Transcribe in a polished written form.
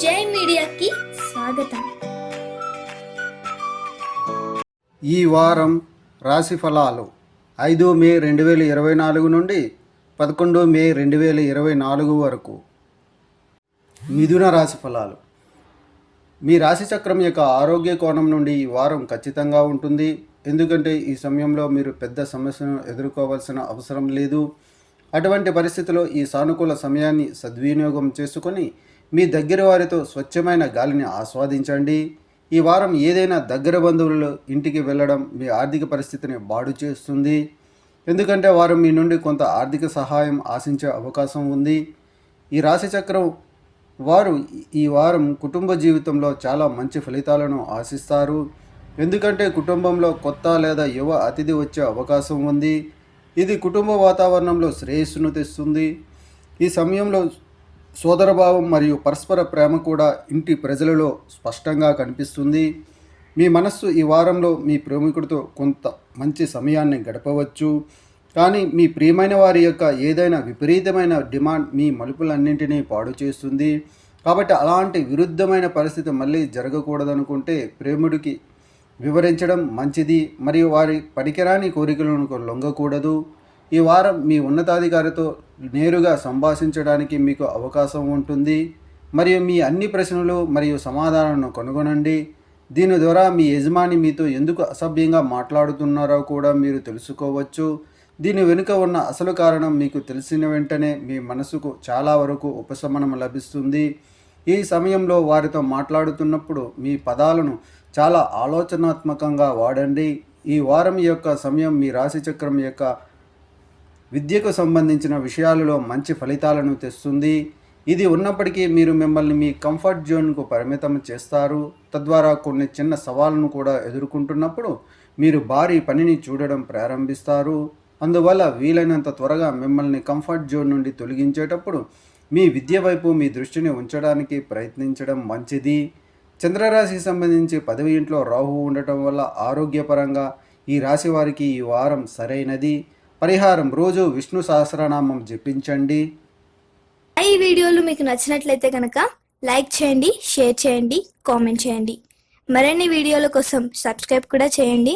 జై మీడియాకి స్వాగతం. ఈ వారం రాశి ఫలాలు 5 మే 2024 నుండి 11 మే 2024 వరకు. మిథున రాశి ఫలాలు. మీ రాశి చక్రం యొక్క ఆరోగ్య కోణం నుండి ఈ వారం ఖచ్చితంగా ఉంటుంది. ఎందుకంటే ఈ సమయంలో మీరు పెద్ద సమస్యను ఎదుర్కోవాల్సిన అవసరం లేదు. అటువంటి పరిస్థితిలో ఈ సానుకూల సమయాన్ని సద్వినియోగం చేసుకొని మీ దగ్గర వారితో స్వచ్ఛమైన గాలిని ఆస్వాదించండి. ఈ వారం ఏదైనా దగ్గర బంధువుల ఇంటికి వెళ్ళడం మీ ఆర్థిక పరిస్థితిని బాడు చేస్తుంది. ఎందుకంటే వారు మీ నుండి కొంత ఆర్థిక సహాయం ఆశించే అవకాశం ఉంది. ఈ రాశి చక్రం వారు ఈ వారం కుటుంబ జీవితంలో చాలా మంచి ఫలితాలను ఆశిస్తారు. ఎందుకంటే కుటుంబంలో కొత్త లేదా యువ అతిథి వచ్చే అవకాశం ఉంది. ఇది కుటుంబ వాతావరణంలో శ్రేయస్సును తెస్తుంది. ఈ సమయంలో సోదరభావం మరియు పరస్పర ప్రేమ కూడా ఇంటి ప్రజలలో స్పష్టంగా కనిపిస్తుంది. మీ మనస్సు ఈ వారంలో మీ ప్రేమికుడితో కొంత మంచి సమయాన్ని గడపవచ్చు. కానీ మీ ప్రియమైన వారి యొక్క ఏదైనా విపరీతమైన డిమాండ్ మీ మలుపులన్నింటినీ పాడు చేస్తుంది. కాబట్టి అలాంటి విరుద్ధమైన పరిస్థితి మళ్ళీ జరగకూడదనుకుంటే ప్రేముడికి వివరించడం మంచిది. మరియు వారి పనికిరాని కోరికలను లొంగకూడదు. ఈ వారం మీ ఉన్నతాధికారితో నేరుగా సంభాషించడానికి మీకు అవకాశం ఉంటుంది. మరియు మీ అన్ని ప్రశ్నలు మరియు సమాధానాలను కనుగొనండి. దీని ద్వారా మీ యజమాని మీతో ఎందుకు అసభ్యంగా మాట్లాడుతున్నారో కూడా మీరు తెలుసుకోవచ్చు. దీని వెనుక ఉన్న అసలు కారణం మీకు తెలిసిన వెంటనే మీ మనసుకు చాలా వరకు ఉపశమనం లభిస్తుంది. ఈ సమయంలో వారితో మాట్లాడుతున్నప్పుడు మీ పదాలను చాలా ఆలోచనాత్మకంగా వాడండి. ఈ వారం యొక్క సమయం మీ రాశిచక్రం యొక్క విద్యకు సంబంధించిన విషయాలలో మంచి ఫలితాలను తెస్తుంది. ఇది ఉన్నప్పటికీ మీరు మిమ్మల్ని మీ కంఫర్ట్ జోన్కు పరిమితం చేస్తారు. తద్వారా కొన్ని చిన్న సవాళ్ళను కూడా ఎదుర్కొంటున్నప్పుడు మీరు భారీ పనిని చూడడం ప్రారంభిస్తారు. అందువల్ల వీలైనంత త్వరగా మిమ్మల్ని కంఫర్ట్ జోన్ నుండి తొలగించేటప్పుడు మీ విద్య వైపు మీ దృష్టిని ఉంచడానికి ప్రయత్నించడం మంచిది. చంద్రరాశికి సంబంధించి 10వ ఇంట్లో రాహువు ఉండటం వల్ల ఆరోగ్యపరంగా ఈ రాశి వారికి ఈ వారం సరైనది. పరిహారం: రోజు విష్ణు సహస్రనామం జపించండి. ఈ వీడియోలు మీకు నచ్చినట్లయితే కనుక లైక్ చేయండి, షేర్ చేయండి, కామెంట్ చేయండి. మరిన్ని వీడియోల కోసం సబ్స్క్రైబ్ కూడా చేయండి.